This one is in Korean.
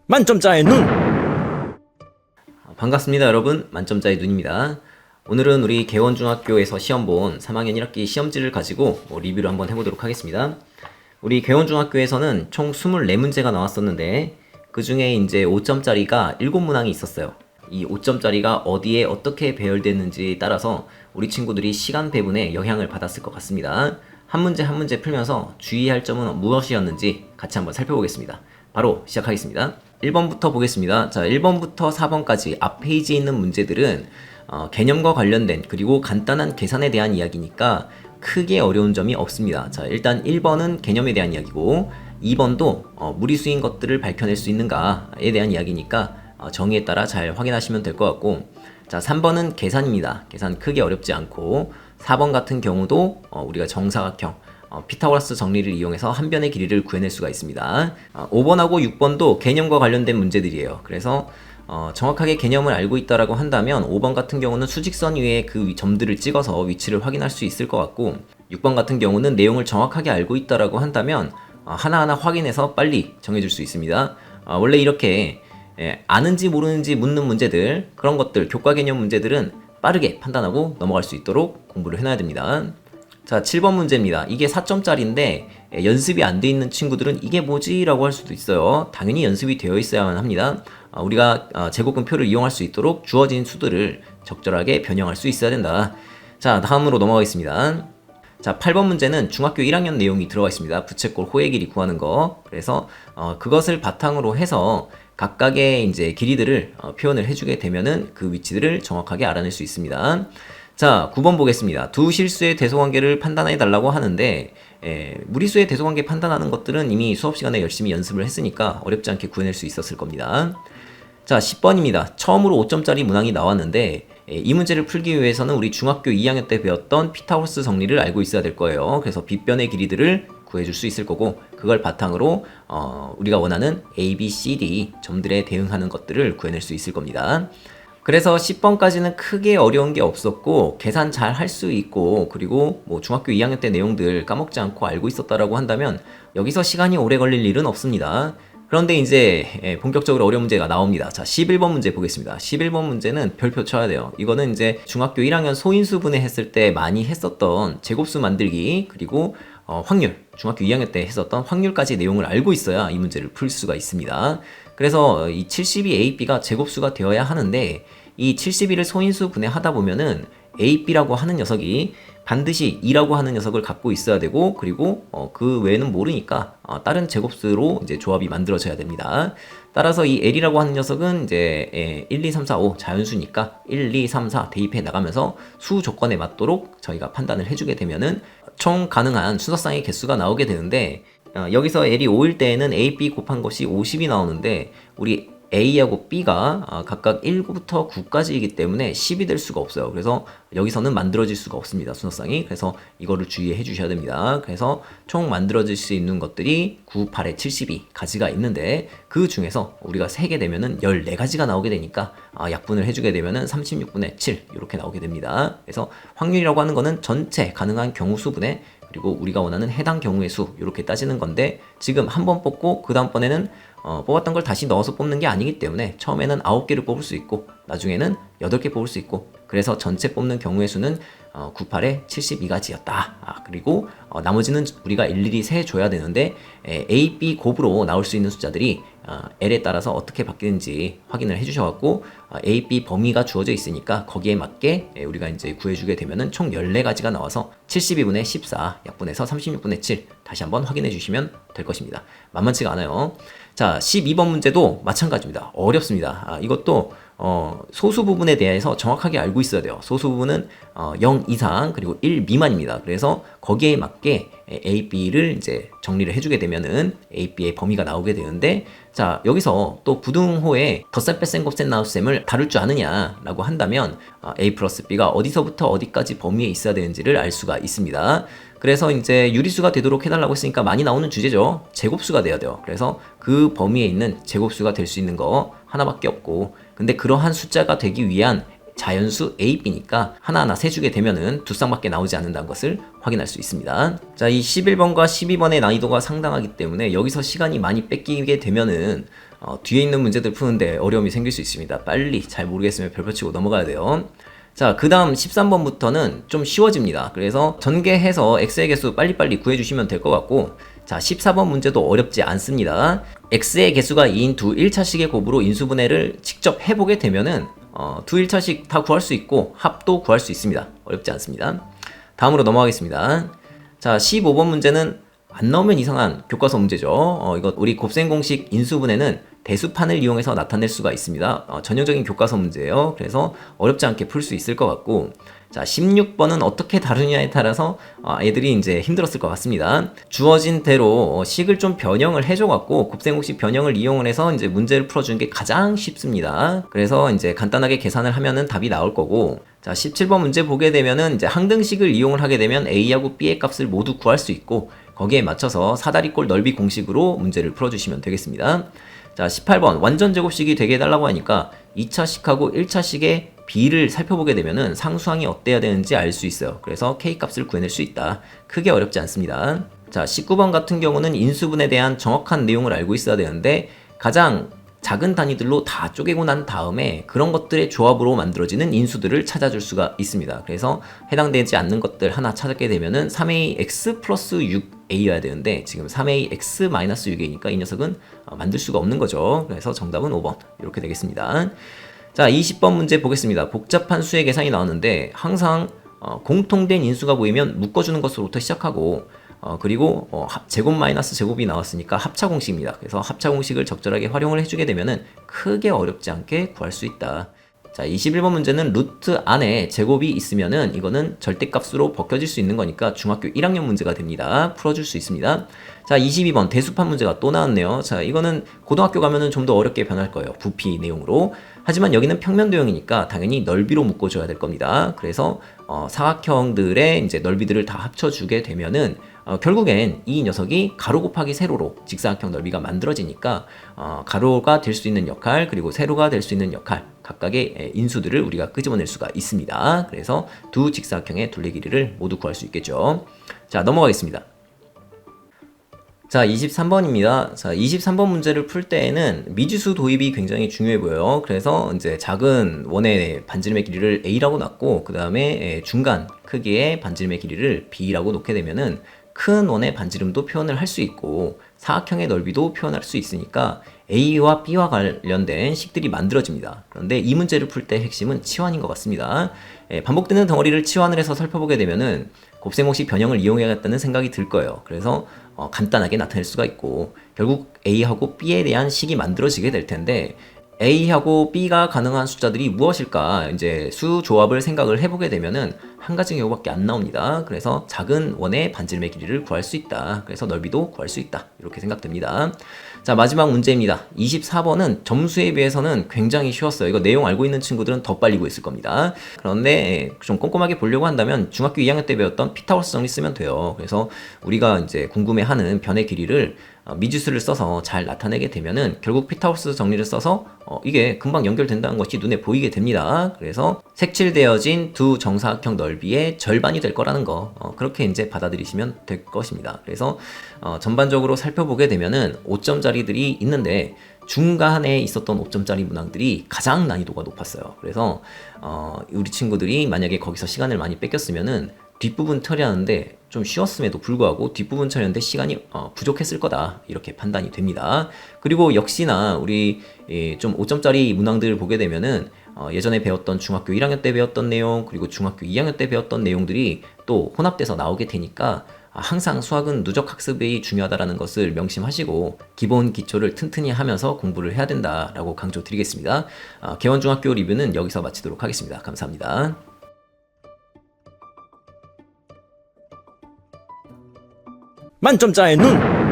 만점자의 눈! 반갑습니다 여러분, 만점자의 눈입니다. 오늘은 우리 개원중학교에서 시험 본 3학년 1학기 시험지를 가지고 리뷰를 한번 해보도록 하겠습니다. 우리 개원중학교에서는 총 24문제가 나왔었는데 그 중에 이제 5점짜리가 7문항이 있었어요. 이 5점짜리가 어디에 어떻게 배열됐는지에 따라서 우리 친구들이 시간 배분에 영향을 받았을 것 같습니다. 한 문제 한 문제 풀면서 주의할 점은 무엇이었는지 같이 한번 살펴보겠습니다. 바로 시작하겠습니다. 1번부터 보겠습니다. 자, 1번부터 4번까지 앞 페이지에 있는 문제들은 개념과 관련된 그리고 간단한 계산에 대한 이야기니까 크게 어려운 점이 없습니다. 자, 일단 1번은 개념에 대한 이야기고 2번도 무리수인 것들을 밝혀낼 수 있는가에 대한 이야기니까 정의에 따라 잘 확인하시면 될 것 같고, 자, 3번은 계산입니다. 계산 크게 어렵지 않고, 4번 같은 경우도 우리가 정사각형 피타고라스 정리를 이용해서 한 변의 길이를 구해낼 수가 있습니다. 5번하고 6번도 개념과 관련된 문제들이에요. 그래서 정확하게 개념을 알고 있다라고 한다면 5번 같은 경우는 수직선 위에 그 점들을 찍어서 위치를 확인할 수 있을 것 같고, 6번 같은 경우는 내용을 정확하게 알고 있다라고 한다면 하나하나 확인해서 빨리 정해줄 수 있습니다. 원래 이렇게 아는지 모르는지 묻는 문제들, 그런 것들, 교과 개념 문제들은 빠르게 판단하고 넘어갈 수 있도록 공부를 해놔야 됩니다. 자, 7번 문제입니다. 이게 4점짜리인데 연습이 안 돼 있는 친구들은 이게 뭐지? 라고 할 수도 있어요. 당연히 연습이 되어 있어야만 합니다. 우리가 제곱근표를 이용할 수 있도록 주어진 수들을 적절하게 변형할 수 있어야 된다. 자, 다음으로 넘어가겠습니다. 자, 8번 문제는 중학교 1학년 내용이 들어가 있습니다. 부채꼴 호의 길이 구하는 거. 그래서 그것을 바탕으로 해서 각각의 이제 길이들을 표현을 해주게 되면은 그 위치들을 정확하게 알아낼 수 있습니다. 자, 9번 보겠습니다. 두 실수의 대소관계를 판단해 달라고 하는데 무리수의 대소관계 판단하는 것들은 이미 수업 시간에 열심히 연습을 했으니까 어렵지 않게 구해낼 수 있었을 겁니다. 자, 10번입니다. 처음으로 5점짜리 문항이 나왔는데 이 문제를 풀기 위해서는 우리 중학교 2학년 때 배웠던 피타고라스 정리를 알고 있어야 될 거예요. 그래서 빗변의 길이들을 구해줄 수 있을 거고, 그걸 바탕으로 우리가 원하는 A, B, C, D 점들에 대응하는 것들을 구해낼 수 있을 겁니다. 그래서 10번까지는 크게 어려운 게 없었고 계산 잘 할 수 있고, 그리고 뭐 중학교 2학년 때 내용들 까먹지 않고 알고 있었다라고 한다면 여기서 시간이 오래 걸릴 일은 없습니다. 그런데 이제 본격적으로 어려운 문제가 나옵니다. 자, 11번 문제 보겠습니다. 11번 문제는 별표 쳐야 돼요. 이거는 이제 중학교 1학년 소인수분해 했을 때 많이 했었던 제곱수 만들기, 그리고 확률, 중학교 2학년 때 했었던 확률까지 내용을 알고 있어야 이 문제를 풀 수가 있습니다. 그래서 이 72AB가 제곱수가 되어야 하는데 이 72를 소인수 분해하다 보면은 AB라고 하는 녀석이 반드시 2라고 하는 녀석을 갖고 있어야 되고, 그리고 그 외에는 모르니까 다른 제곱수로 이제 조합이 만들어져야 됩니다. 따라서 이 L이라고 하는 녀석은 이제 1, 2, 3, 4, 5 자연수니까 1, 2, 3, 4 대입해 나가면서 수 조건에 맞도록 저희가 판단을 해주게 되면은 총 가능한 순서상의 개수가 나오게 되는데, 여기서 L이 5일 때에는 A, B 곱한 것이 50이 나오는데 우리 A하고 B가 각각 1부터 9까지이기 때문에 10이 될 수가 없어요. 그래서 여기서는 만들어질 수가 없습니다, 순서상이. 그래서 이거를 주의해 주셔야 됩니다. 그래서 총 만들어질 수 있는 것들이 9, 8에 72 가지가 있는데 그 중에서 우리가 세게 되면은 14가지가 나오게 되니까 약분을 해주게 되면은 36분의 7 이렇게 나오게 됩니다. 그래서 확률이라고 하는 거는 전체 가능한 경우 수분에, 그리고 우리가 원하는 해당 경우의 수 이렇게 따지는 건데, 지금 한 번 뽑고 그 다음번에는 뽑았던 걸 다시 넣어서 뽑는 게 아니기 때문에 처음에는 9개를 뽑을 수 있고 나중에는 8개 뽑을 수 있고, 그래서 전체 뽑는 경우의 수는 9, 8에 72가지였다. 그리고 나머지는 우리가 일일이 세줘야 되는데 A, B 곱으로 나올 수 있는 숫자들이 L에 따라서 어떻게 바뀌는지 확인을 해주셔갖고 A, B 범위가 주어져 있으니까 거기에 맞게 우리가 이제 구해주게 되면은 총 14가지가 나와서 72분의 14 약분해서 36분의 7 다시 한번 확인해 주시면 될 것입니다. 만만치가 않아요. 자, 12번 문제도 마찬가지입니다. 어렵습니다. 이것도 소수 부분에 대해서 정확하게 알고 있어야 돼요. 소수 부분은 0 이상 그리고 1 미만입니다. 그래서 거기에 맞게 A, B를 이제 정리를 해주게 되면은 A, B의 범위가 나오게 되는데, 자, 여기서 또 부등호에 덧셈 뺄셈 곱셈 나눗셈을 다룰 줄 아느냐라고 한다면 A 플러스 B가 어디서부터 어디까지 범위에 있어야 되는지를 알 수가 있습니다. 그래서 이제 유리수가 되도록 해달라고 했으니까 많이 나오는 주제죠. 제곱수가 돼야 돼요. 그래서 그 범위에 있는 제곱수가 될 수 있는 거 하나밖에 없고, 근데 그러한 숫자가 되기 위한 자연수 A, B니까 하나하나 세주게 되면은 두 쌍밖에 나오지 않는다는 것을 확인할 수 있습니다. 자, 이 11번과 12번의 난이도가 상당하기 때문에 여기서 시간이 많이 뺏기게 되면은 뒤에 있는 문제들 푸는데 어려움이 생길 수 있습니다. 빨리 잘 모르겠으면 별표 치고 넘어가야 돼요. 자, 그 다음 13번부터는 좀 쉬워집니다. 그래서 전개해서 x의 개수 빨리빨리 구해주시면 될 것 같고, 자, 14번 문제도 어렵지 않습니다. x의 개수가 2인 두 1차식의 곱으로 인수분해를 직접 해보게 되면은 두 1차식 다 구할 수 있고 합도 구할 수 있습니다. 어렵지 않습니다. 다음으로 넘어가겠습니다. 자, 15번 문제는 안 나오면 이상한 교과서 문제죠. 이거 우리 곱셈 공식 인수분해는 대수판을 이용해서 나타낼 수가 있습니다. 전형적인 교과서 문제예요. 그래서 어렵지 않게 풀 수 있을 것 같고, 자, 16번은 어떻게 다루냐에 따라서 애들이 이제 힘들었을 것 같습니다. 주어진 대로 식을 좀 변형을 해줘갖고 곱셈 공식 변형을 이용을 해서 이제 문제를 풀어주는 게 가장 쉽습니다. 그래서 이제 간단하게 계산을 하면은 답이 나올 거고, 자, 17번 문제 보게 되면은 이제 항등식을 이용을 하게 되면 A하고 B의 값을 모두 구할 수 있고, 거기에 맞춰서 사다리꼴 넓이 공식으로 문제를 풀어주시면 되겠습니다. 자, 18번 완전 제곱식이 되게 해달라고 하니까 2차식하고 1차식의 B를 살펴보게 되면은 상수항이 어때야 되는지 알 수 있어요. 그래서 K 값을 구해낼 수 있다. 크게 어렵지 않습니다. 자, 19번 같은 경우는 인수분에 대한 정확한 내용을 알고 있어야 되는데 가장 작은 단위들로 다 쪼개고 난 다음에 그런 것들의 조합으로 만들어지는 인수들을 찾아줄 수가 있습니다. 그래서 해당되지 않는 것들 하나 찾게 되면은 3ax 플러스 6a여야 되는데 지금 3ax 마이너스 6a니까 이 녀석은 만들 수가 없는 거죠. 그래서 정답은 5번 이렇게 되겠습니다. 자, 20번 문제 보겠습니다. 복잡한 수의 계산이 나왔는데 항상 공통된 인수가 보이면 묶어주는 것으로부터 시작하고 그리고 제곱 마이너스 제곱이 나왔으니까 합차 공식입니다. 그래서 합차 공식을 적절하게 활용을 해주게 되면은 크게 어렵지 않게 구할 수 있다. 자, 21번 문제는 루트 안에 제곱이 있으면은 이거는 절대값으로 벗겨질 수 있는 거니까 중학교 1학년 문제가 됩니다. 풀어줄 수 있습니다. 자, 22번 대수판 문제가 또 나왔네요. 자, 이거는 고등학교 가면은 좀 더 어렵게 변할 거예요. 부피 내용으로. 하지만 여기는 평면도형이니까 당연히 넓이로 묶어줘야 될 겁니다. 그래서 사각형들의 이제 넓이들을 다 합쳐주게 되면은 결국엔 이 녀석이 가로 곱하기 세로로 직사각형 넓이가 만들어지니까 가로가 될 수 있는 역할 그리고 세로가 될 수 있는 역할 각각의 인수들을 우리가 끄집어낼 수가 있습니다. 그래서 두 직사각형의 둘레 길이를 모두 구할 수 있겠죠. 자, 넘어가겠습니다. 자, 23번입니다. 자, 23번 문제를 풀 때에는 미지수 도입이 굉장히 중요해 보여요. 그래서 이제 작은 원의 반지름의 길이를 A라고 놨고, 그 다음에 중간 크기의 반지름의 길이를 B라고 놓게 되면은 큰 원의 반지름도 표현을 할 수 있고, 사각형의 넓이도 표현할 수 있으니까 A와 B와 관련된 식들이 만들어집니다. 그런데 이 문제를 풀 때 핵심은 치환인 것 같습니다. 반복되는 덩어리를 치환을 해서 살펴보게 되면은 곱셈 공식 변형을 이용해야겠다는 생각이 들 거예요. 그래서 간단하게 나타낼 수가 있고 결국 A하고 B에 대한 식이 만들어지게 될 텐데 A하고 B가 가능한 숫자들이 무엇일까 이제 수 조합을 생각을 해보게 되면은 한 가지 경우밖에 안 나옵니다. 그래서 작은 원의 반지름의 길이를 구할 수 있다. 그래서 넓이도 구할 수 있다. 이렇게 생각됩니다. 자, 마지막 문제입니다. 24번은 점수에 비해서는 굉장히 쉬웠어요. 이거 내용 알고 있는 친구들은 더 빨리 구했을 겁니다. 그런데 좀 꼼꼼하게 보려고 한다면 중학교 2학년 때 배웠던 피타고라스 정리 쓰면 돼요. 그래서 우리가 이제 궁금해하는 변의 길이를 미지수를 써서 잘 나타내게 되면은 결국 피타고라스 정리를 써서 이게 금방 연결된다는 것이 눈에 보이게 됩니다. 그래서 색칠되어진 두 정사각형 넓이의 절반이 될 거라는 거 그렇게 이제 받아들이시면 될 것입니다. 그래서 전반적으로 살펴보게 되면은 5점짜리들이 있는데 중간에 있었던 5점짜리 문항들이 가장 난이도가 높았어요. 그래서 우리 친구들이 만약에 거기서 시간을 많이 뺏겼으면은 뒷부분 처리하는데 좀 쉬웠음에도 불구하고 뒷부분 처리하는데 시간이 부족했을 거다 이렇게 판단이 됩니다. 그리고 역시나 우리 좀 5점짜리 문항들을 보게 되면은 예전에 배웠던 중학교 1학년 때 배웠던 내용 그리고 중학교 2학년 때 배웠던 내용들이 또 혼합돼서 나오게 되니까 항상 수학은 누적 학습이 중요하다는 것을 명심하시고 기본 기초를 튼튼히 하면서 공부를 해야 된다라고 강조드리겠습니다. 개원중학교 리뷰는 여기서 마치도록 하겠습니다. 감사합니다. 만점자의 눈!